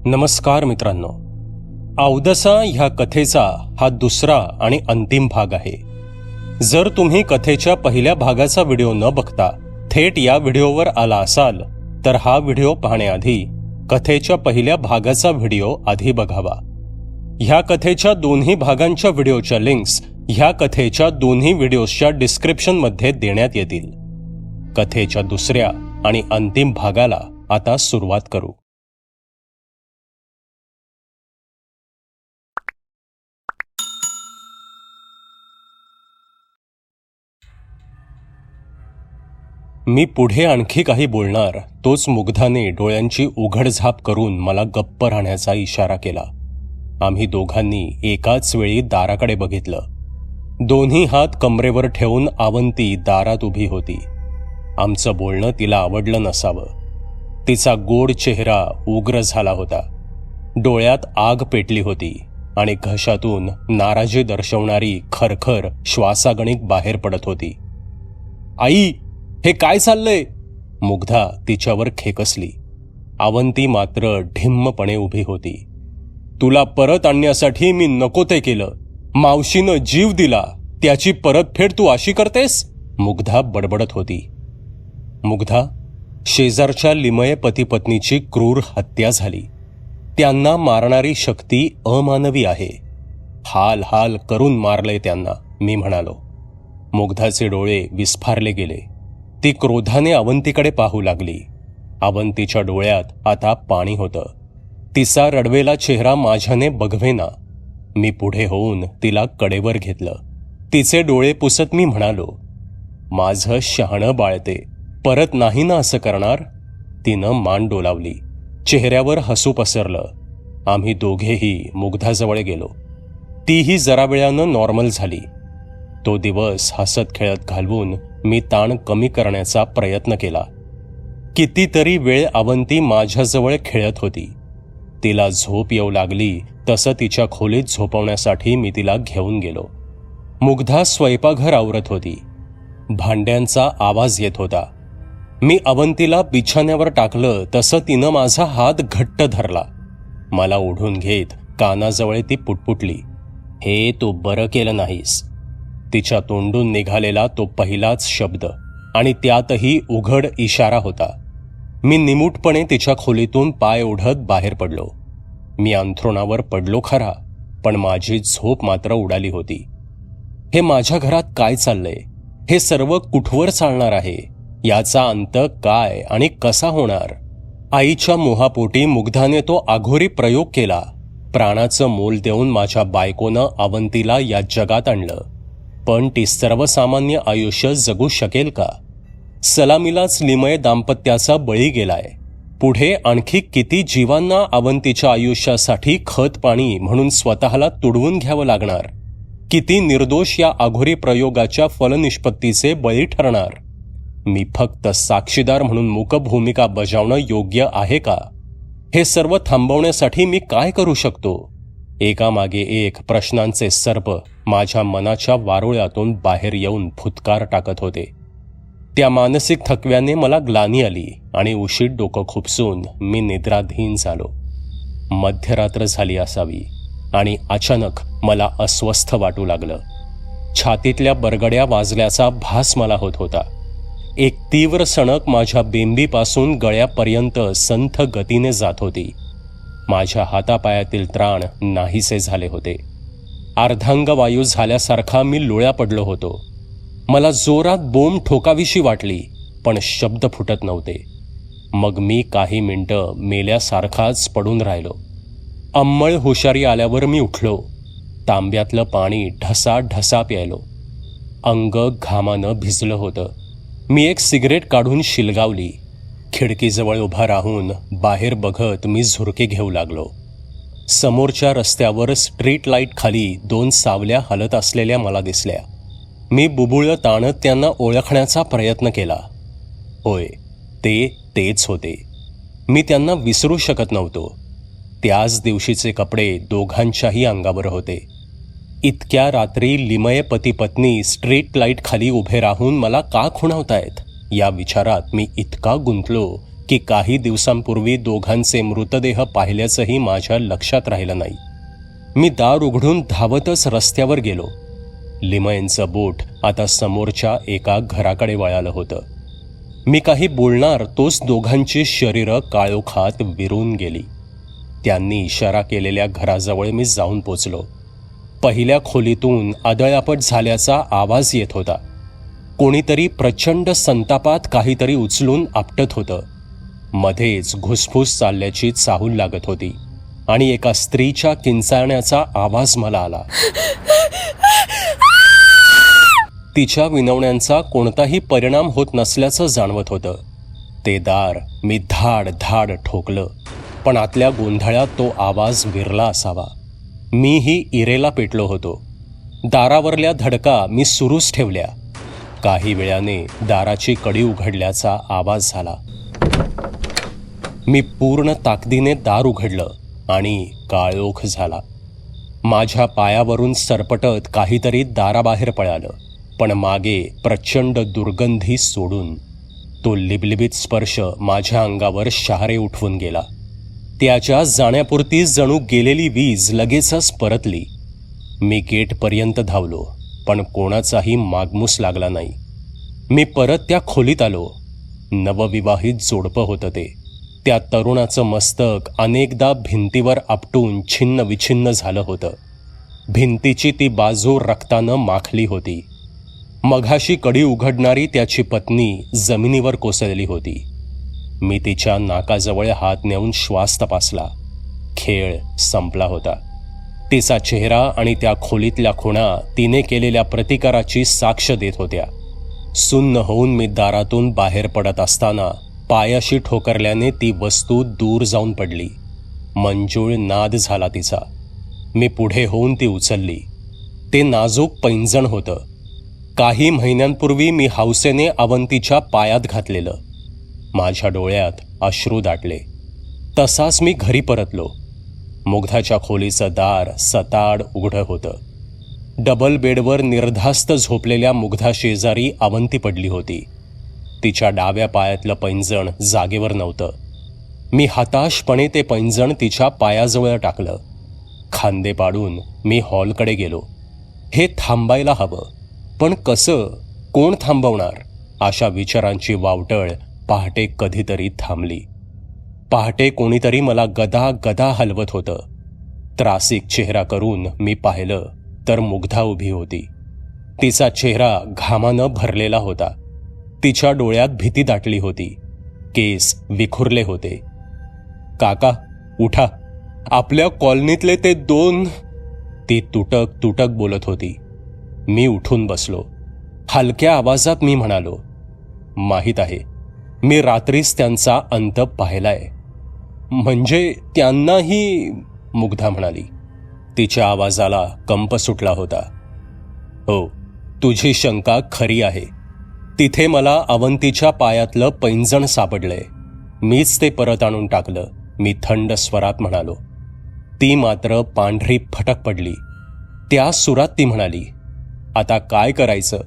नमस्कार मित्रांनो, अवदसा ह्या कथेचा हा दुसरा आणि अंतिम भाग आहे. जर तुम्ही कथेच्या पहिल्या भागाचा व्हिडिओ न बघता थेट या व्हिडिओवर आला असाल तर हा व्हिडिओ पाहण्याआधी कथेच्या पहिल्या भागाचा व्हिडिओ आधी बघावा. ह्या कथेच्या दोन्ही भागांच्या व्हिडिओच्या लिंक्स ह्या कथेच्या दोन्ही व्हिडिओच्या डिस्क्रिप्शनमध्ये देण्यात येतील. कथेच्या दुसऱ्या आणि अंतिम भागाला आता सुरुवात करू. मी पुढे आणखी काही बोलणार तोच मुग्धाने डोळ्यांची उघडझाप करून मला गप्प राहण्याचा इशारा केला. आम्ही दोघांनी एकाच वेळी दाराकडे बघितलं. दोन्ही हात कमरेवर ठेवून अवंती दारात उभी होती. आमचं बोलणं तिला आवडलं नसावं. तिचा गोड चेहरा उग्र झाला होता. डोळ्यात आग पेटली होती आणि घशातून नाराजी दर्शवणारी खरखर श्वासागणिक बाहेर पडत होती. आई, हे काय चाललंय? मुग्धा तिच्यावर खेकसली. अवंती मात्र ढिम्मपणे उभी होती. तुला परत आणण्यासाठी मी नको ते केलं. मावशीनं जीव दिला, त्याची परतफेड तू अशी करतेस? मुग्धा बडबडत होती. मुग्धा, शेजारच्या लिमये पतीपत्नीची क्रूर हत्या झाली. त्यांना मारणारी शक्ती अमानवी आहे. हाल हाल करून मारले त्यांना, मी म्हणालो. मुग्धाचे डोळे विस्फारले गेले. ती क्रोधाने अवंतीकडे पाहू लागली. अवंतीच्या डोळ्यात आता पाणी होतं. तिचा रडवेला चेहरा माझ्याने बघवेना. मी पुढे होऊन तिला कडेवर घेतलं. तिचे डोळे पुसत मी म्हणालो, माझं शहाणं बाळते, परत नाही ना असं करणार? तिनं मान डोलावली. चेहऱ्यावर हसू पसरलं. आम्ही दोघेही मुग्धाजवळ गेलो. तीही जरा वेळानं नॉर्मल झाली. तो दिवस हसत खेळत घालवून मी ताण कमी करण्याचा प्रयत्न केला. कितीतरी वेळ अवंती माझ्याजवळ खेळत होती. तिला झोप येऊ लागली तसं तिच्या खोलीत झोपवण्यासाठी मी तिला घेऊन गेलो. मुग्धा स्वयंपाकघर आवरत होती. भांड्यांचा आवाज येत होता. मी अवंतीला बिछाण्यावर टाकलं तसं तिनं माझा हात घट्ट धरला. मला ओढून घेत कानाजवळ ती पुटपुटली, हे तू बरं केलं नाहीस. तिच्या तोंडून निघालेला तो पहिलाच शब्द आणि त्यातही उघड इशारा होता. मी निमूटपणे तिच्या खोलीतून पाय ओढत बाहेर पडलो. मी अंथरुणावर पडलो खरा, पण माझी झोप मात्र उडाली होती. हे माझ्या घरात काय चाललंय? हे सर्व कुठवर चालणार आहे? याचा अंत काय आणि कसा होणार? आईच्या मोहापोटी मुग्धाने तो आघोरी प्रयोग केला. प्राणाचं मोल देऊन माझ्या बायकोनं अवंतीला या जगात आणलं. पण ती सर्वसामान्य आयुष्य जगू शकेल का? सलामीलाच लिमये दाम्पत्याचा बळी गेलाय. पुढे आणखी किती जीवांना अवंतीच्या आयुष्यासाठी खत पाणी म्हणून स्वतःला तुडवून घ्यावं लागणार? किती निर्दोष या आघोरी प्रयोगाच्या फलनिष्पत्तीचे बळी ठरणार? मी फक्त साक्षीदार म्हणून मूक भूमिका बजावणं योग्य आहे का? हे सर्व थांबवण्यासाठी मी काय करू शकतो? एकामागे एक प्रश्नांचे सर्प माझ्या मनाच्या वारुळ्यातून बाहेर येऊन फुतकार टाकत होते. त्या मानसिक थकव्याने मला ग्लानी आली आणि उशीत डोकं खुपसून मी निद्राधीन झालो. मध्यरात्र झाली असावी आणि अचानक मला अस्वस्थ वाटू लागलं. छातीतल्या बरगड्या वाजल्याचा भास मला होत होता. एक तीव्र सणक माझ्या बेंबीपासून गळ्यापर्यंत संथ गतीने जात होती. माझ्या हातापायातील त्राण नाहीसे झाले होते. अर्धांगवायू झाल्यासारखा मी लोळ्या पडलो होतो. मला जोरात बोंब ठोकावीशी वाटली, पण शब्द फुटत नव्हते. मग मी काही मिनिटं मेल्यासारखाच पडून राहिलो. अंमळ हुशारी आल्यावर मी उठलो. तांब्यातलं पाणी ढसा ढसा प्यायलो. अंग घामानं भिजलं होतं. मी एक सिगरेट काढून शिलगावली. खिडकीजवळ उभा राहून बाहेर बघत मी झुरके घेऊ लागलो. समोरच्या रस्त्यावर स्ट्रीट लाईट खाली दोन सावल्या हलत असलेल्या मला दिसल्या. मी बुबुळं ताणत त्यांना ओळखण्याचा प्रयत्न केला. होय, तेच होते. मी त्यांना विसरू शकत नव्हतो. त्याच दिवशीचे कपडे दोघांच्याही अंगावर होते. इतक्या रात्री लिमये पती पत्नी स्ट्रीट लाईट खाली उभे राहून मला का खुणावतायत या विचारात मी इतका गुंतलो की काही दिवसांपूर्वी दोघांचे मृतदेह पाहिल्याचंही माझ्या लक्षात राहिलं नाही. मी दार उघडून धावतच रस्त्यावर गेलो. लिमयनचं बोट आता समोरच्या एका घराकडे वळालं होतं. मी काही बोलणार तोच दोघांची शरीरं काळोखात विरून गेली. त्यांनी इशारा केलेल्या घराजवळ मी जाऊन पोचलो. पहिल्या खोलीतून अदळापट झाल्याचा आवाज येत होता. कोणीतरी प्रचंड संतापात काहीतरी उचलून आपटत होतं. मध्येच घुसफूस चालल्याची चाहूल लागत होती आणि एका स्त्रीच्या किंचाळण्याचा आवाज मला आला. तिच्या विनवण्यांचा कोणताही परिणाम होत नसल्याचं जाणवत होतं. ते दार मी धाड धाड ठोकलं, पण आतल्या गोंधळात तो आवाज विरला असावा. मीही इरेला पेटलो होतो. दारावरल्या धडका मी सुरूच ठेवल्या. काही वेळाने दाराची कडी उघडल्याचा आवाज झाला. मी पूर्ण ताकदीने दार उघडलं आणि काळोख झाला. माझ्या पायावरून सरपटत काहीतरी दाराबाहेर पळालं, पण मागे प्रचंड दुर्गंधी सोडून तो लिबलिबीत स्पर्श माझ्या अंगावर शहारे उठवून गेला. त्याच्या जाण्यापुरती जणू गेलेली वीज लगेचच परतली. मी गेटपर्यंत धावलो, पण कोणाचाही मागमूस लागला नाही. मी परत त्या खोलीत आलो. नवविवाहित जोडपं होतं ते. त्या तरुणाचं मस्तक अनेकदा भिंतीवर आपटून छिन्न विछिन्न झालं होतं. भिंतीची ती बाजू रक्तानं माखली होती. मघाशी कडी उघडणारी त्याची पत्नी जमिनीवर कोसळली होती. मी तिच्या नाकाजवळ हात नेऊन श्वास तपासला. खेळ संपला होता. तिचा चेहरा आणि त्या खोलीतल्या खुणा तिने केलेल्या प्रतिकाराची साक्ष देत होत्या. सुन्न होऊन मी दारातून बाहेर पडत असताना पायाशी ठोकरल्याने ती वस्तू दूर जाऊन पडली. मंजूळ नाद झाला तिचा. मी पुढे होऊन ती उचलली. ते नाजूक पैंजण होतं. काही महिन्यांपूर्वी मी हौसेने अवंतीच्या पायात घातलेलं. माझ्या डोळ्यात अश्रू दाटले. तसाच मी घरी परतलो. मुग्धाच्या खोलीचं दार सताड उघडं होतं. डबल बेडवर निर्धास्त झोपलेल्या मुग्धा शेजारी अवंती पडली होती. तिच्या डाव्या पायातलं पैंजण जागेवर नव्हतं. मी हताशपणे ते पैंजण तिच्या पायाजवळ टाकलं. खांदे पाडून मी हॉलकडे गेलो. हे थांबायला हवं, पण कसं? कोण थांबवणार? अशा विचारांची वावटळ पहाटे कधीतरी थांबली. पहाटे कोणीतरी मला गदा गदा हलवत होतं. त्रासिक चेहरा करून मी पाहिलं तर मुग्धा उभी होती. तिचा चेहरा घामानं भरलेला होता. तिच्या डोळ्यात भीती दाटली होती. केस विखुरले होते. काका, उठा. आपल्या कॉलनीतले ते 2. ती तुटक तुटक बोलत होती. मी उठून बसलो. हलक्या आवाजात मी म्हणालो, माहीत आहे, मी रात्रीच त्यांचा अंत पाहिलाय. म्हणजे त्यांनाही? मुग्धा म्हणाली. तिच्या आवाजाला कंप सुटला होता. हो, तुझी शंका खरी आहे. तिथे मला अवंतीच्या पायातलं पैंजण सापडलंय. मीच ते परत आणून टाकलं, मी थंड स्वरात म्हणालो. ती मात्र पांढरी फटक पडली. त्या सुरात ती म्हणाली, आता काय करायचं?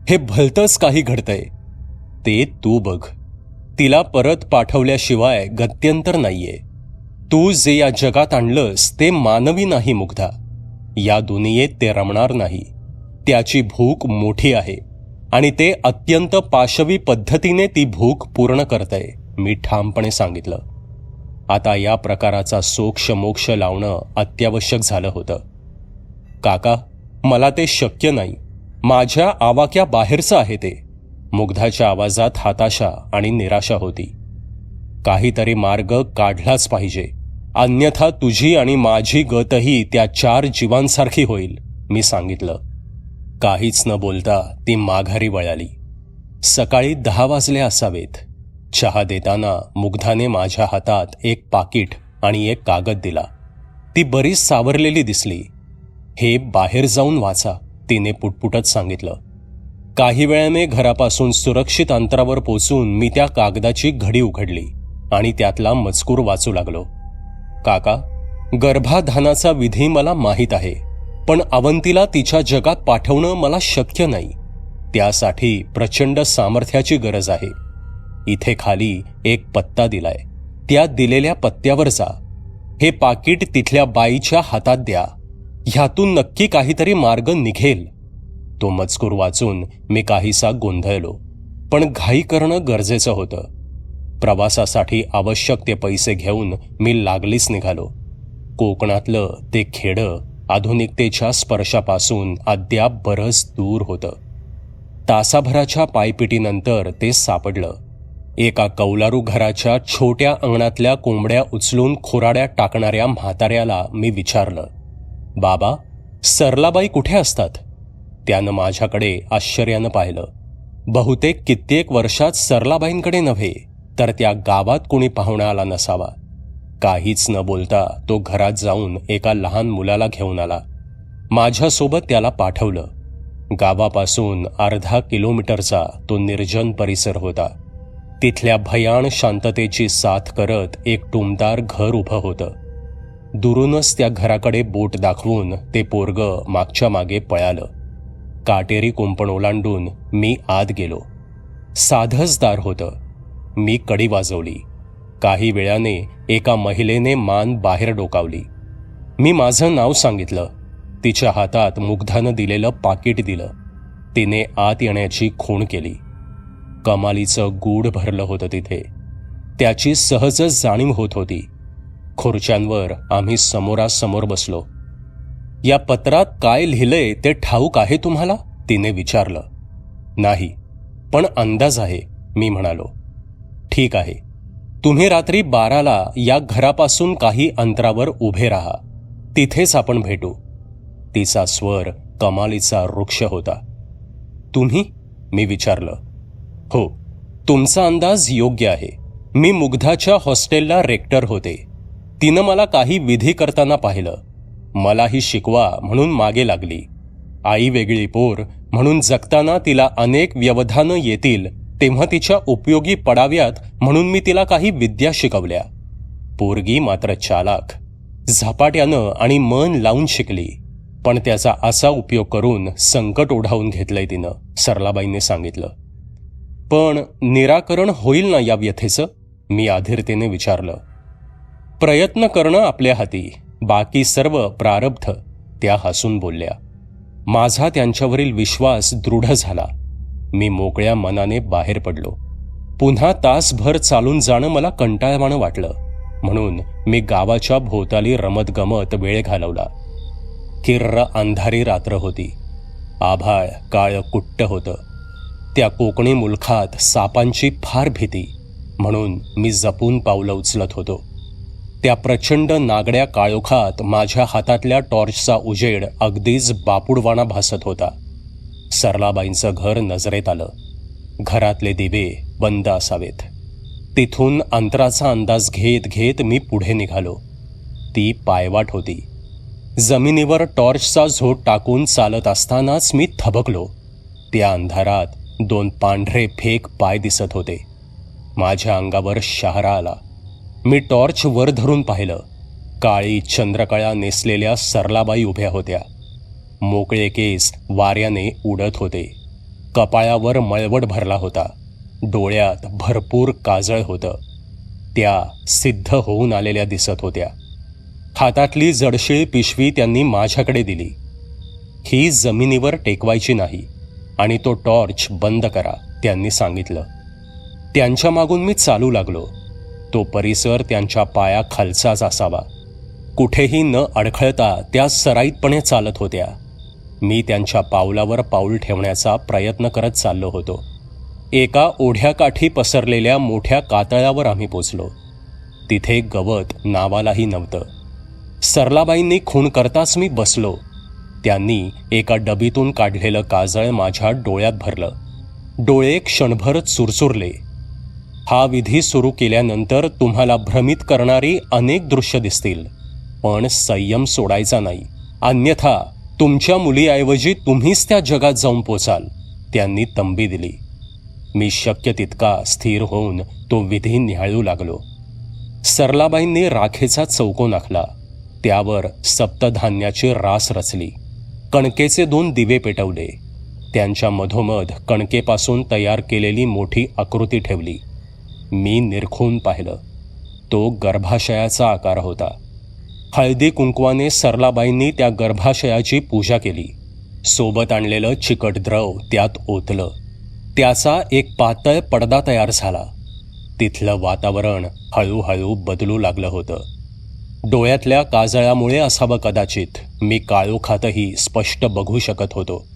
हे भलतंच काही घडतंय. ते तू बघ. तिला परत पाठवल्याशिवाय गत्यंतर नाहीये. तू जे या जगात आणलंस ते मानवी नाही मुग्धा. या दुनियेत ते रमणार नाही. त्याची भूक मोठी आहे आणि ते अत्यंत पाशवी पद्धतीने ती भूक पूर्ण करतंय, मी ठामपणे सांगितलं. आता या प्रकाराचा सोक्ष मोक्ष लावणं अत्यावश्यक झालं होतं. काका, मला ते शक्य नाही. माझ्या आवाक्या बाहेरचं आहे ते. मुग्धाच्या आवाजात हताशा आणि निराशा होती. काहीतरी मार्ग काढलाच पाहिजे, अन्यथा तुझी आणि माझी गतही त्या 4 जीवांसारखी होईल, मी सांगितलं. काहीच न बोलता ती माघारी वळाली. सकाळी 10 वाजले असावेत. चहा देताना मुग्धाने माझ्या हातात एक पाकीट आणि एक कागद दिला. ती बरीच सावरलेली दिसली. हे बाहेर जाऊन वाचा, तिने पुटपुटत सांगितलं. काही वेळाने घरापासून सुरक्षित अंतरावर पोचून मी त्या कागदाची घडी उघडली आणि त्यातला मजकूर वाचू लागलो. काका, गर्भाधानाचा विधी मला माहीत आहे, पण अवंतीला तिच्या जगात पाठवणं मला शक्य नाही. त्यासाठी प्रचंड सामर्थ्याची गरज आहे. इथे खाली एक पत्ता दिलाय, त्या दिलेल्या पत्त्यावर जा. हे पाकीट तिथल्या बाईच्या हातात द्या. ह्यातून नक्की काहीतरी मार्ग निघेल. तो मजकूर वाचून मी काहीसा गोंधळलो, पण घाई करणं गरजेचं होतं. प्रवासासाठी आवश्यक ते पैसे घेऊन मी लागलीच निघालो. कोकणातलं ते खेडं आधुनिकतेच्या स्पर्शापासून अद्याप बरंच दूर होतं. तासाभराच्या पायपिटीनंतर ते सापडलं. एका कौलारू घराच्या छोट्या अंगणातल्या कोंबड्या उचलून खुराड्यात टाकणाऱ्या म्हाताऱ्याला मी विचारलं, बाबा, सरलाबाई कुठे असतात? त्यानं माझ्याकडे आश्चर्यानं पाहिलं. बहुतेक कित्येक वर्षात सरलाबाईंकडे नव्हे तर त्या गावात कोणी पाहुणा आला नसावा. काहीच न बोलता तो घरात जाऊन एका लहान मुलाला घेऊन आला. माझ्यासोबत त्याला पाठवलं. गावापासून अर्धा किलोमीटरचा तो निर्जन परिसर होता. तिथल्या भयाण शांततेची साथ करत एक टुमदार घर उभं होतं. दुरूनच त्या घराकडे बोट दाखवून ते पोरगं मागच्या मागे पळालं. काटेरी कुंपण ओलांडून मी आत गेलो. साधंच दार होतं. मी कडी वाजवली. काही वेळाने एका महिलेने मान बाहेर डोकावली. मी माझं नाव सांगितलं. तिच्या हातात मुग्धानं दिलेलं पाकीट दिलं. तिने आत येण्याची खूण केली. कमालीचं गूढ भरलं होतं तिथे. त्याची सहजच जाणीव होत होती. खुर्च्यांवर आम्ही समोरासमोर बसलो. या पत्रात काय लिहिलंय ते ठाऊक आहे तुम्हाला? तिने विचारलं. नाही, पण अंदाज आहे, मी म्हणालो. ठीक आहे, तुम्ही रात्री 12ला या घरापासून काही अंतरावर उभे राहा. तिथेच आपण भेटू. तिचा स्वर कमालीचा वृक्ष होता. तुम्ही? मी विचारलं. हो, तुमचा अंदाज योग्य आहे. मी मुग्धाच्या हॉस्टेलला रेक्टर होते. तिनं मला काही विधी करताना पाहिलं. मलाही शिकवा म्हणून मागे लागली. आई वेगळी पोर म्हणून जगताना तिला अनेक व्यवधानं येतील तेव्हा तिच्या उपयोगी पडाव्यात म्हणून मी तिला काही विद्या शिकवल्या. पोरगी मात्र चालाक, झपाट्यानं आणि मन लावून शिकली. पण त्याचा असा उपयोग करून संकट ओढावून घेतलंय तिनं, सरलाबाईंनी सांगितलं. पण निराकरण होईल ना या व्यथेचं? मी आधीरतेने विचारलं. प्रयत्न करणं आपल्या हाती, बाकी सर्व प्रारब्ध, त्या हसून बोलल्या. माझा त्यांच्यावरील विश्वास दृढ झाला. मी मोकळ्या मनाने बाहेर पडलो. पुन्हा तासभर चालून जाणं मला कंटाळवाणं वाटलं, म्हणून मी गावाच्या भोवताली रमतगमत वेळ घालवला. किर्र अंधारी रात्र होती. आभाळ काळं कुट्ट होतं. त्या कोकणी मुलखात सापांची फार भीती, म्हणून मी जपून पावलं उचलत होतो. त्या प्रचंड नागड्या काळोखात माझ्या हातातल्या टॉर्चचा उजेड अगदीच बापुडवाणा भासत होता. सरलाबाईंचं घर नजरेत आलं. घरातले दिवे बंद असावेत. तिथून अंतराचा अंदाज घेत घेत मी पुढे निघालो. ती पायवाट होती. जमिनीवर टॉर्चचा झोत टाकून चालत असतानाच मी थबकलो. त्या अंधारात 2 पांढरे फेक पाय दिसत होते. माझ्या अंगावर शहारा आला. मी टॉर्च वर धरून पाहिलं. काळी चंद्रकळा नेसलेल्या सरलाबाई उभ्या होत्या. मोकळे केस वाऱ्याने उडत होते. कपाळावर मळवट भरला होता. डोळ्यात भरपूर काजळ होतं. त्या सिद्ध होऊन आलेल्या दिसत होत्या. हातातली जडशीळ पिशवी त्यांनी माझ्याकडे दिली. ही जमिनीवर टेकवायची नाही आणि तो टॉर्च बंद करा, त्यांनी सांगितलं. त्यांच्या मागून मी चालू लागलो. तो परिसर त्यांच्या पायाखालचाच असावा. कुठेही न अडखळता त्या सराईतपणे चालत होत्या. मी त्यांच्या पावलावर पाऊल ठेवण्याचा प्रयत्न करत चाललो होतो. एका ओढ्याकाठी पसरलेल्या मोठ्या कातळावर आम्ही पोचलो. तिथे गवत नावालाही नव्हतं. सरलाबाईंनी खूण करताच मी बसलो. त्यांनी एका डबीतून काढलेलं काजळ माझ्या डोळ्यात भरलं. डोळे क्षणभर चुरचुरले. हा विधी सुरू केल्यानंतर तुम्हाला भ्रमित करणारी अनेक दृश्य दिसतील, पण संयम सोडायचा नाही, अन्यथा तुमच्या मुलीऐवजी तुम्हीच त्या जगात जाऊन पोचाल, त्यांनी तंबी दिली. मी शक्य तितका स्थिर होऊन तो विधी निहाळू लागलो. सरलाबाईंनी राखेचा चौकोन आखला. त्यावर सप्तधान्याची रास रचली. कणकेचे 2 दिवे पेटवले. त्यांच्या मधोमध कणकेपासून तयार केलेली मोठी आकृती ठेवली. मी निरखून पाहिलं. तो गर्भाशयाचा आकार होता. हळदी कुंकवाने सरलाबाईंनी त्या गर्भाशयाची पूजा केली. सोबत आणलेलं चिकट द्रव त्यात ओतलं. त्याचा एक पातळ पडदा तयार झाला. तिथलं वातावरण हळूहळू बदलू लागलं होतं. डोळ्यातल्या काजळामुळे असावं कदाचित, मी काळोखातही स्पष्ट बघू शकत होतो.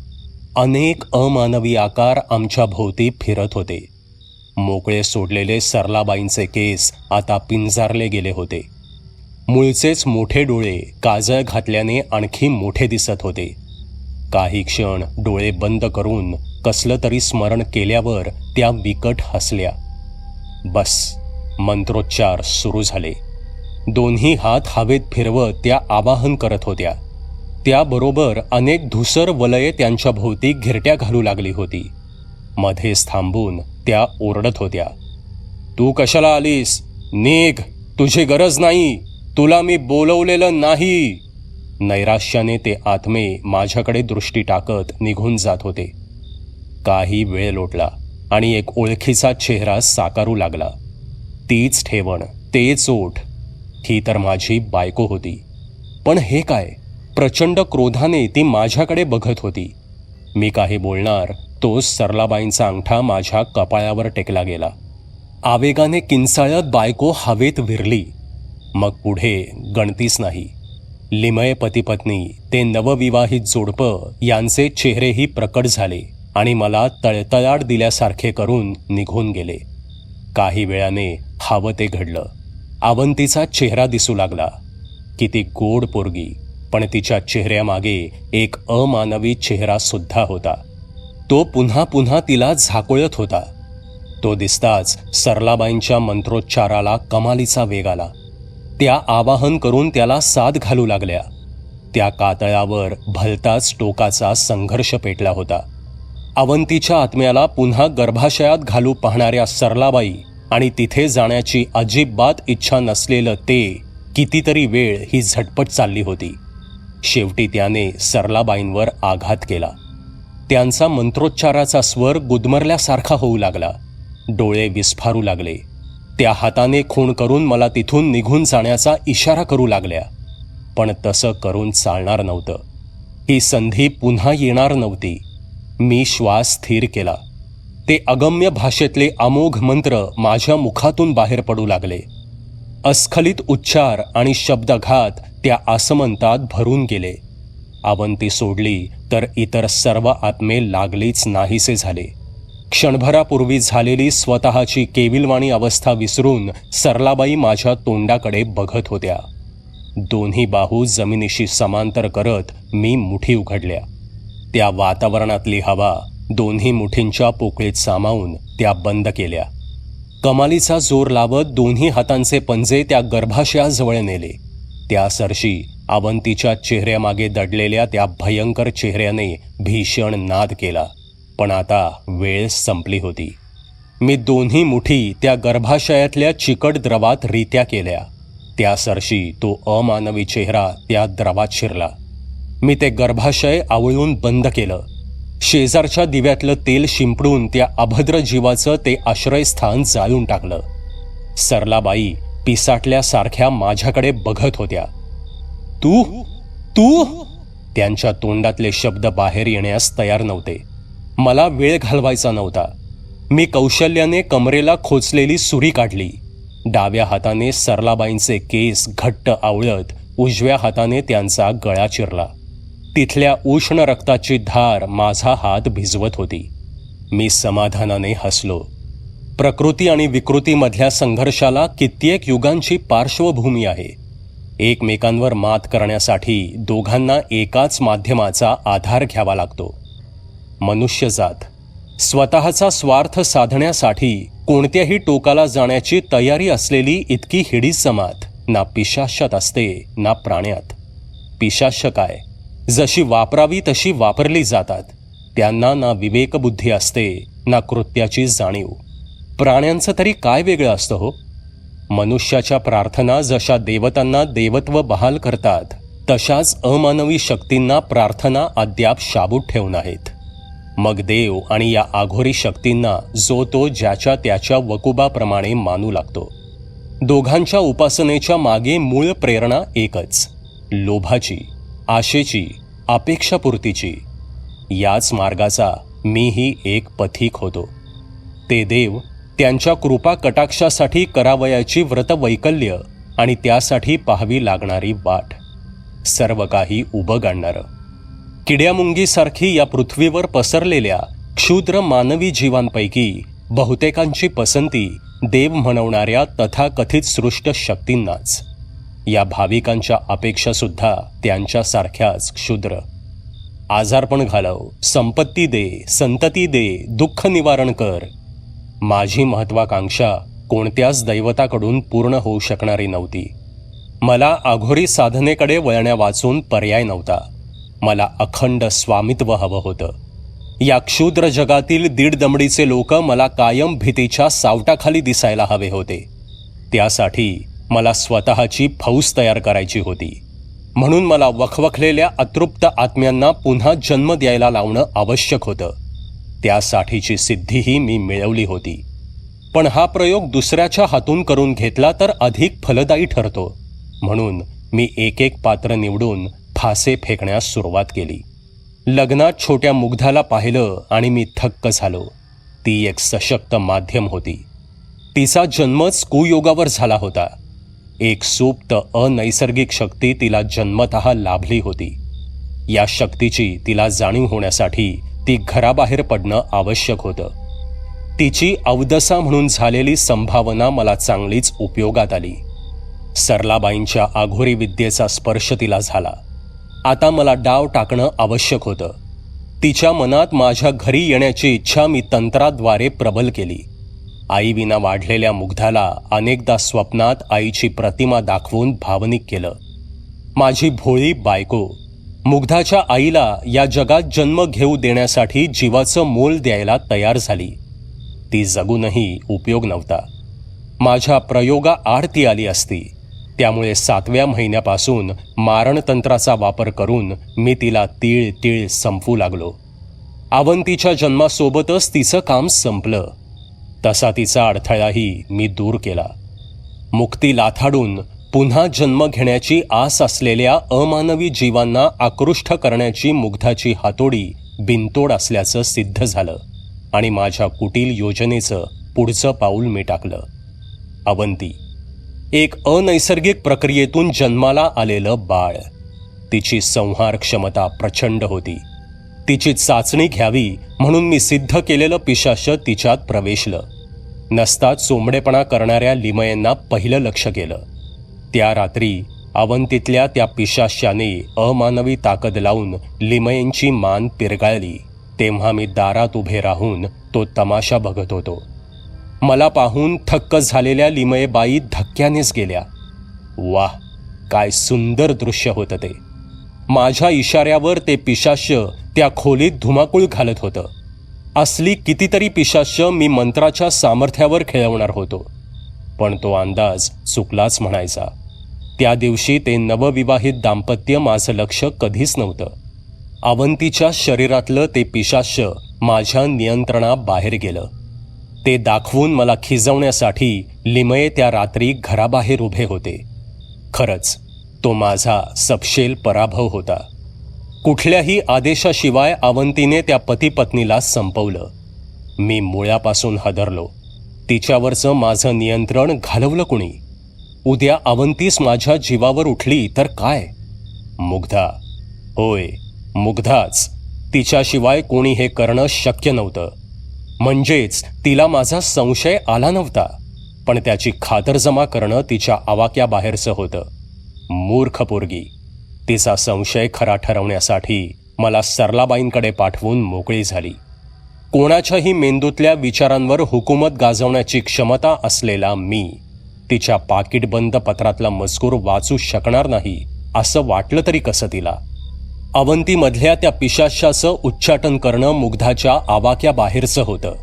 अनेक अमानवी आकार आमच्या भोवती फिरत होते. मोकळे सोडलेले सरलाबाईंचे केस आता पिंजारले गेले होते. मूळचेच मोठे डोळे काजळ घातल्याने आणखी मोठे दिसत होते. काही क्षण डोळे बंद करून कसलं तरी स्मरण केल्यावर त्या विकट हसल्या. बस, मंत्रोच्चार सुरू झाले. दोन्ही हात हवेत फिरवत त्या आवाहन करत होत्या. त्याबरोबर अनेक धुसर वलये त्यांच्या भोवती घिरट्या घालू लागली होती. मध्येच थांबून त्या ओरडत होत्या, तू कशाला आलीस? निघ, तुझी गरज नाही, तुला मी बोलवलेलं नाही. नैराश्याने ते आत्मे माझ्याकडे दृष्टी टाकत निघून जात होते. काही वेळ लोटला आणि एक ओळखीचा चेहरा साकारू लागला. तीच ठेवण, तेच ओठ. ही तर माझी बायको होती. पण हे काय? प्रचंड क्रोधाने ती माझ्याकडे बघत होती. मी काही बोलणार तोच सरलाबाईंचा अंगठा माझ्या कपाळावर टेकला गेला. आवेगाने किंचाळत बायको हवेत विरली. मग पुढे गणतीच नाही. लिमय पतिपत्नी, ते नवविवाहित जोडपं यांचे चेहरेही प्रकट झाले आणि मला तळतळाट दिल्यासारखे करून निघून गेले. काही वेळाने हवं ते घडलं. अवंतीचा चेहरा दिसू लागला. किती गोड पोरगी, पण तिच्या चेहऱ्यामागे एक अमानवी चेहरा सुद्धा होता. तो पुन्हा पुन्हा तिला झाकोळत होता. तो दिसताच सरलाबाईंच्या मंत्रोच्चाराला कमालीचा वेग आला. त्या आवाहन करून त्याला साद घालू लागल्या. त्या कातळावर भलताच टोकाचा संघर्ष पेटला होता. अवंतीच्या आत्म्याला पुन्हा गर्भाशयात घालू पाहणाऱ्या सरलाबाई आणि तिथे जाण्याची अजिबात इच्छा नसलेलं ते कितीतरी वेळ ही झटपट चालली होती. शेवटी त्याने सरलाबाईंवर आघात केला. त्यांचा मंत्रोच्चाराचा स्वर गुदमरल्यासारखा होऊ लागला. डोळे विस्फारू लागले. त्या हाताने खूण करून मला तिथून निघून जाण्याचा इशारा करू लागल्या. पण तसं करून चालणार नव्हतं. ही संधी पुन्हा येणार नव्हती. मी श्वास स्थिर केला. ते अगम्य भाषेतले अमोघ मंत्र माझ्या मुखातून बाहेर पडू लागले. अस्खलित उच्चार आणि शब्दघात त्या आसमंतात भरून गेले. अवंती सोडली तर इतर सर्व आत्मे लागलीच नाहीसे झाले. क्षणभरापूर्वी झालेली स्वतःची केविलवाणी अवस्था विसरून सरलाबाई माझ्या तोंडाकडे बघत होत्या. दोन्ही बाहू जमिनीशी समांतर करत मी मुठी उघडल्या. त्या वातावरणातली हवा दोन्ही मुठींच्या पोकळीत सामावून त्या बंद केल्या. कमालीचा जोर लावत दोन्ही हातांचे पंजे त्या गर्भाशयाजवळ नेले. त्या सरशी अवंतीच्या चेहऱ्यामागे दडलेल्या त्या भयंकर चेहऱ्याने भीषण नाद केला. पण आता वेळ संपली होती. मी दोन्ही मुठी त्या गर्भाशयातल्या चिकट द्रवात रित्या केल्या. त्या सरशी तो अमानवी चेहरा त्या द्रवात शिरला. मी ते गर्भाशय आवळून बंद केलं. शेजारच्या दिव्यातलं तेल शिंपडून त्या अभद्र जीवाचं ते आश्रयस्थान जाळून टाकलं. सरलाबाई पिसाटल्यासारख्या माझ्याकडे बघत होत्या. तू तू त्यांच्या तोंडातले शब्द बाहेर येण्यास तयार नव्हते. मला वेळ घालवायचा नव्हता. मी कौशल्याने कमरेला खोचलेली सुरी काढली. डाव्या हाताने सरलाबाईंचे केस घट्ट आवळत उजव्या हाताने त्यांचा गळा चिरला. तिथल्या उष्ण रक्ताची धार माझा हात भिजवत होती. मी समाधानाने हसलो. प्रकृती आणि विकृतीमधल्या संघर्षाला कित्येक युगांची पार्श्वभूमी आहे. एकमेकांवर मात करण्यासाठी दोघांना एकाच माध्यमाचा आधार घ्यावा लागतो. मनुष्यजात स्वतःचा स्वार्थ साधण्यासाठी कोणत्याही टोकाला जाण्याची तयारी असलेली इतकी हिडीस जमात ना पिशाच्यात असते ना प्राण्यात. पिशाच्य काय, जशी वापरावी तशी वापरली जातात. त्यांना ना विवेकबुद्धी असते ना कृत्याची जाणीव. प्राण्यांचं तरी काय वेगळं असतं हो? मनुष्याच्या प्रार्थना जशा देवतांना देवत्व बहाल करतात, तशाच अमानवी शक्तींना प्रार्थना अद्याप शाबूत ठेवून आहेत. मग देव आणि या आघोरी शक्तींना जो तो ज्याच्या त्याच्या वकुबाप्रमाणे मानू लागतो. दोघांच्या उपासनेच्या मागे मूळ प्रेरणा एकच, लोभाची, आशेची, अपेक्षापूर्तीची. याच मार्गाचा मीही एक पथिक होतो. ते देव त्यांच्या कृपा कटाक्षासाठी करावयाची व्रतवैकल्य आणि त्यासाठी पाहावी लागणारी वाट, सर्व काही उभं आणणारं. किड्यामुंगीसारखी या पृथ्वीवर पसरलेल्या क्षुद्र मानवी जीवांपैकी बहुतेकांची पसंती देव म्हणवणाऱ्या तथाकथित सृष्ट शक्तींनाच. या भाविकांच्या अपेक्षासुद्धा त्यांच्यासारख्याच क्षुद्र. आजारपण घालव, संपत्ती दे, संतती दे, दुःख निवारण कर. माझी महत्वाकांक्षा कोणत्याच दैवताकडून पूर्ण होऊ शकणारी नव्हती. मला आघोरी साधनेकडे वळण्या वाचून पर्याय नव्हता. मला अखंड स्वामित्व हवं होतं. या क्षुद्र जगातील दीड दमडीचे लोक मला कायम भीतीच्या सावटाखाली दिसायला हवे होते. त्यासाठी मला स्वतःची फौज तयार करायची होती. म्हणून मला वखवखलेल्या अतृप्त आत्म्यांना पुन्हा जन्म द्यायला लावणं आवश्यक होतं. त्यासाठीची सिद्धीही मी मिळवली होती. पण हा प्रयोग दुसऱ्याच्या हातून करून घेतला तर अधिक फलदायी ठरतो. म्हणून मी एक एक पात्र निवडून फासे फेकण्यास सुरुवात केली. लग्नात छोट्या मुग्धाला पाहिलं आणि मी थक्क झालो. ती एक सशक्त माध्यम होती. तिचा जन्मच कुयोगावर झाला होता. एक सुप्त अनैसर्गिक शक्ती तिला जन्मतः लाभली होती. या शक्तीची तिला जाणीव होण्यासाठी ती घराबाहेर पडणं आवश्यक होतं. तिची अवदसा म्हणून झालेली संभावना मला चांगलीच उपयोगात आली. सरलाबाईंच्या आघोरी विद्येचा स्पर्श तिला झाला. आता मला डाव टाकणं आवश्यक होतं. तिच्या मनात माझ्या घरी येण्याची इच्छा मी तंत्राद्वारे प्रबल केली. आईविना वाढलेल्या मुग्धाला अनेकदा स्वप्नात आईची प्रतिमा दाखवून भावनिक केलं. माझी भोळी बायको मुग्धाच्या आईला या जगात जन्म घेऊ देण्यासाठी जीवाचं मोल द्यायला तयार झाली. ती जगूनही उपयोग नव्हता. माझ्या प्रयोगाआड ती आली असती. त्यामुळे 7व्या महिन्यापासून मारणतंत्राचा वापर करून मी तिला तीळ तीळ संपवू लागलो. अवंतीच्या जन्मासोबतच तिचं काम संपलं. तसा तिचा अडथळाही मी दूर केला. मुक्ती लाथाडून पुन्हा जन्म घेण्याची आस असलेल्या अमानवी जीवांना आकृष्ट करण्याची मुग्धाची हातोडी बिनतोड असल्याचं सिद्ध झालं आणि माझ्या कुटील योजनेचं पुढचं पाऊल मी टाकलं. अवंती एक अनैसर्गिक प्रक्रियेतून जन्माला आलेलं बाळ. तिची संहार क्षमता प्रचंड होती. तिची चाचणी घ्यावी म्हणून मी सिद्ध केलेलं पिशाच तिच्यात प्रवेशलं. नसता चोंबडेपणा करणाऱ्या लिमयेंना पहिलं लक्ष केलं. त्या रात्री अवंतीतल्या त्या पिशाच्याने अमानवी ताकद लावून लिमयेंची मान पिरगाळली. तेव्हा मी दारात उभे राहून तो तमाशा बघत होतो. मला पाहून थक्क झालेल्या लिमयेबाई धक्क्यानेच गेल्या. वाह, काय सुंदर दृश्य होतं ते. माझ्या इशाऱ्यावर ते पिशाच्य त्या खोलीत धुमाकूळ घालत होतं. असली कितीतरी पिशाच्य मी मंत्राच्या सामर्थ्यावर खेळवणार होतो. पण तो अंदाज चुकलाच म्हणायचा. त्या दिवशी ते नवविवाहित दाम्पत्य माझं लक्ष कधीच नव्हतं. अवंतीच्या शरीरातलं ते पिशाच्य माझ्या नियंत्रणाबाहेर गेलं. ते दाखवून मला खिजवण्यासाठी लिमये त्या रात्री घराबाहेर उभे होते. खरंच तो माझा सपशेल पराभव होता. कुठल्याही आदेशाशिवाय अवंतीने त्या पतीपत्नीला संपवलं. मी मुळापासून हादरलो. तिच्यावरचं माझं नियंत्रण घालवलं कुणी? उद्या अवंतीस माझ्या जीवावर उठली तर काय? मुग्धा, होय मुग्धाच. तिच्याशिवाय कोणी हे करणं शक्य नव्हतं. म्हणजेच तिला माझा संशय आला नव्हता, पण त्याची खातरजमा करणं तिच्या आवाक्याबाहेरचं होतं. मूर्ख पोरगी. तिचा संशय खरा ठरवण्यासाठी मला सरलाबाईंकडे पाठवून मोकळी झाली. कोणाच्याही मेंदूतल्या विचारांवर हुकूमत गाजवण्याची क्षमता असलेला मी तिच्या पाकिटबंद पत्रातला मजकूर वाचू शकणार नाही असं वाटलं तरी कसं तिला? अवंतीमधल्या त्या पिशाच्याचं उच्चाटन करणं मुग्धाच्या आवाक्याबाहेरचं होतं.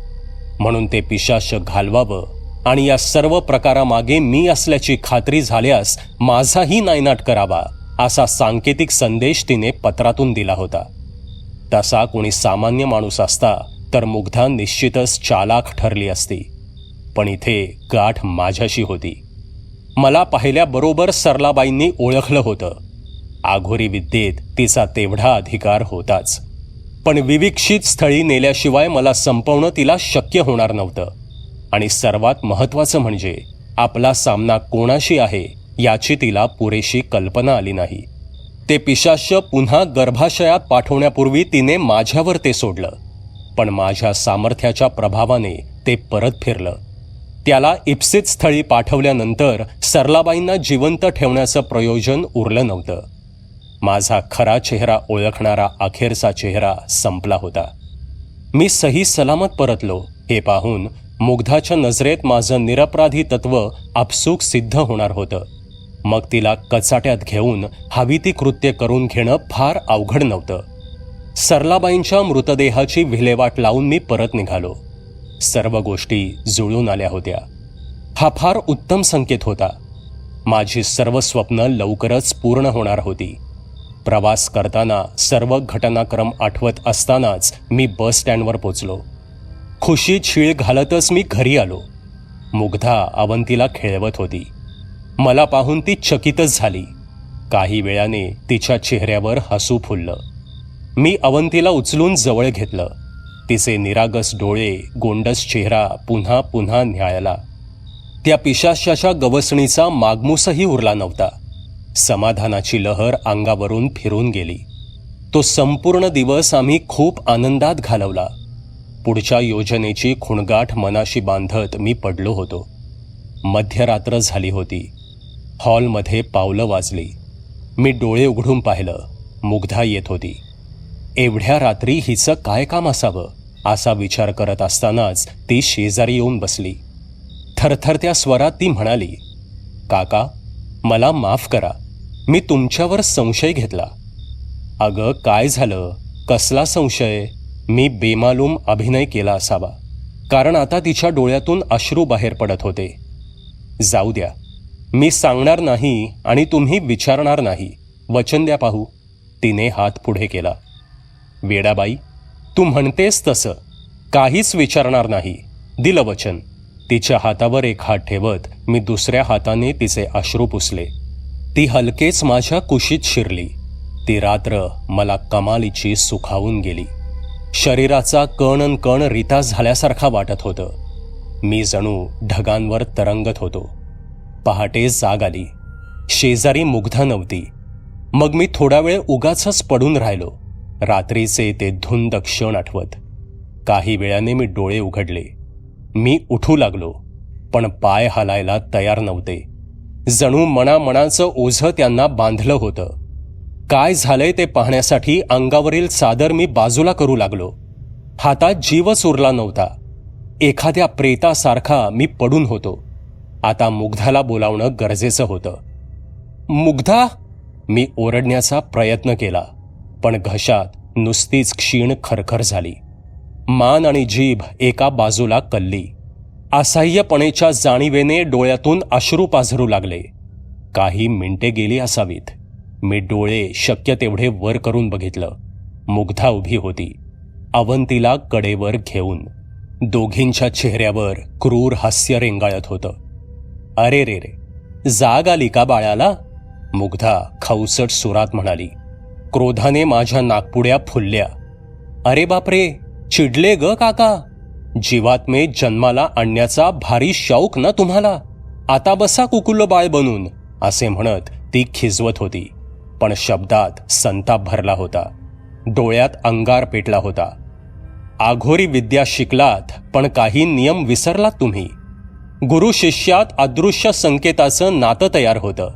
म्हणून ते पिशाच घालवावं आणि या सर्व प्रकारामागे मी असल्याची खात्री झाल्यास माझाही नायनाट करावा असा सांकेतिक संदेश तिने पत्रातून दिला होता. तसा कोणी सामान्य माणूस असता तर मुग्धा निश्चितच चालाख ठरली असती, पण इथे गाठ माझ्याशी होती. मला पाहिल्याबरोबर सरलाबाईंनी ओळखलं होतं. आघोरी विद्येत तिचा तेवढा अधिकार होताच, पण विविक्षित स्थळी नेल्याशिवाय मला संपवणं तिला शक्य होणार नव्हतं. आणि सर्वात महत्त्वाचं म्हणजे आपला सामना कोणाशी आहे याची तिला पुरेशी कल्पना आली नाही. ते पिशाच्य पुन्हा गर्भाशयात पाठवण्यापूर्वी तिने माझ्यावर ते सोडलं, पण माझ्या सामर्थ्याच्या प्रभावाने ते परत फिरलं. त्याला इप्सित स्थळी पाठवल्यानंतर सरलाबाईंना जिवंत ठेवण्याचं प्रयोजन उरलं नव्हतं. माझा खरा चेहरा ओळखणारा अखेरचा चेहरा संपला होता. मी सही सलामत परतलो हे पाहून मुग्धाच्या नजरेत माझं निरपराधी तत्व आपसूक सिद्ध होणार होतं. मग तिला कचाट्यात घेऊन हवी ती कृत्य करून घेणं फार अवघड नव्हतं. सरलाबाईंच्या मृतदेहाची विल्हेवाट लावून मी परत निघालो. सर्व गोष्टी जुळून आल्या होत्या. हा फार उत्तम संकेत होता. माझी सर्व स्वप्न लवकरच पूर्ण होणार होती. प्रवास करताना सर्व घटनाक्रम आठवत असतानाच मी बस स्टँडवर पोचलो. खुशीत शीळ घालतच मी घरी आलो. मुग्धा अवंतीला खेळवत होती. मला पाहून ती चकितच झाली. काही वेळाने तिच्या चेहऱ्यावर हसू फुललं. मी अवंतीला उचलून जवळ घेतलं. तिचे निरागस डोळे, गोंडस चेहरा पुन्हा पुन्हा न्यायला. त्या पिशाच्याच्या गवसणीचा मागमूसही उरला नव्हता. समाधानाची लहर अंगावरून फिरून गेली. तो संपूर्ण दिवस आम्ही खूप आनंदात घालवला. पुढच्या योजनेची खुणगाठ मनाशी बांधत मी पडलो होतो. मध्यरात्र झाली होती. हॉलमध्ये पावलं वाजली. मी डोळे उघडून पाहिलं. मुग्धा येत होती. एवढ्या रात्री हिचं काय काम असावं असा विचार करत असतानाच ती शेजारी येऊन बसली. थरथरत्या स्वरात ती म्हणाली, काका, मला माफ करा, मी तुमच्यावर संशय घेतला. अगं काय झालं? कसला संशय? मी बेमालूम अभिनय केला असावा, कारण आता तिच्या डोळ्यातून अश्रू बाहेर पडत होते. जाऊ द्या, मी सांगणार नाही आणि तुम्ही विचारणार नाही. वचन द्या पाहू. तिने हात पुढे केला. वेडाबाई, तू म्हणतेस तसं काहीच विचारणार नाही. दिलं वचन. तिच्या हातावर एक हात ठेवत मी दुसऱ्या हाताने तिचे अश्रू पुसले. ती हलकेच माझ्या कुशीत शिरली. ती रात्र मला कमालीची सुखावून गेली. शरीराचा कण न कण रिता झाल्यासारखा वाटत होतं. मी जणू ढगांवर तरंगत होतो. पहाटे जाग आली. शेजारी मुग्धा नव्हती. मग मी थोडा वेळ उगाचच पडून राहिलो, रात्रीचे ते धुंद क्षण आठवत. काही वेळाने मी डोळे उघडले. मी उठू लागलो, पण पाय हालायला तयार नव्हते. जणू मनाचं ओझं त्यांना बांधलं होतं. काय झालंय ते पाहण्यासाठी अंगावरील चादर मी बाजूला करू लागलो. हातात जीवच उरला नव्हता. एखाद्या प्रेतासारखा मी पडून होतो. आता मुग्धाला बोलावणं गरजेचं होतं. मुग्धा, मी ओरडण्याचा प्रयत्न केला, पण घशात नुसतीच क्षीण खरखर झाली. मान आणि जीभ एका बाजूला कल्ली. असह्यपणेच्या जाणीवेने डोळ्यातून अश्रू पाझरू लागले. काही मिनिटे गेली असावीत. मी डोळे शक्य तेवढे वर करून बघितलं. मुग्धा उभी होती, अवंतीला कडेवर घेऊन. दोघींच्या चेहऱ्यावर क्रूर हास्य रेंगाळत होतं. अरे रे रे, जाग आली का बाळाला? मुग्धा खवसट सुरात म्हणाली. क्रोधाने माझ्या नाकपुड्या फुलल्या. अरे बापरे, चिडले ग काका. जीवात्मे जन्माला आणण्याचा भारी शौक ना तुम्हाला. आता बसा कुकुल्ल बाळ बनून, असे म्हणत ती खिजवत होती. पण शब्दात संताप भरला होता. डोळ्यात अंगार पेटला होता. आघोरी विद्या शिकलात, पण काही नियम विसरलात तुम्ही. गुरु शिष्यात अदृश्य संकेताचं नातं तयार होतं.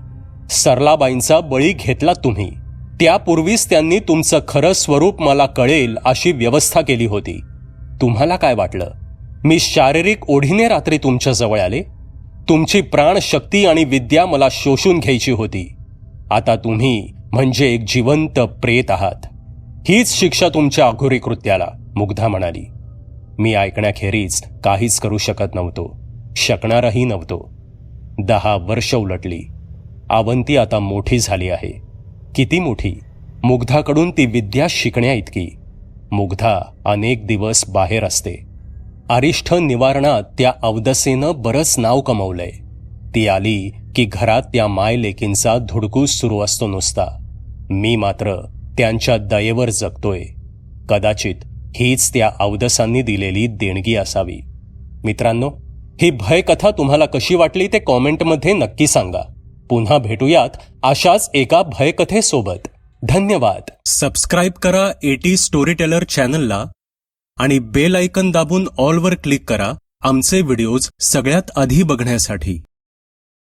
सरलाबाईंचा बळी घेतलात तुम्ही. त्यापूर्वीच त्यांनी तुमचं खरं स्वरूप मला कळेल अशी व्यवस्था केली होती. तुम्हाला काय वाटलं? मी शारीरिक ओढीने रात्री तुमच्या जवळ आले? तुमची प्राणशक्ती आणि विद्या मला शोषून घ्यायची होती. आता तुम्ही म्हणजे एक जिवंत प्रेत आहात. हीच शिक्षा तुमच्या अघोरी कृत्याला, मुग्धा म्हणाली. मी ऐकण्याखेरीज काहीच करू शकत नव्हतो, शकणारही नव्हतो. 10 वर्ष उलटली. अवंती आता मोठी झाली आहे. किती मोठी? मुग्धाकडून ती विद्या शिकण्या इतकी. मुग्धा अनेक दिवस बाहेर असते. अरिष्ठ निवारणात त्या अवदसेनं बरंच नाव कमवलंय. ती आली की घरात त्या माय लेकींचा धुडकूस सुरू असतो नुसता. मी मात्र त्यांच्या दयेवर जगतोय. कदाचित हीच त्या अवदसांनी दिलेली देणगी असावी. मित्रांनो, ही भयकथा तुम्हाला कशी वाटली ते कॉमेंटमध्ये नक्की सांगा. पुन्हा भेटूयात अशाच एका भयकथेसोबत. धन्यवाद. सबस्क्राईब करा एटी स्टोरी टेलर चॅनलला आणि बेल आयकन दाबून ऑलवर क्लिक करा आमचे व्हिडिओज सगळ्यात आधी बघण्यासाठी.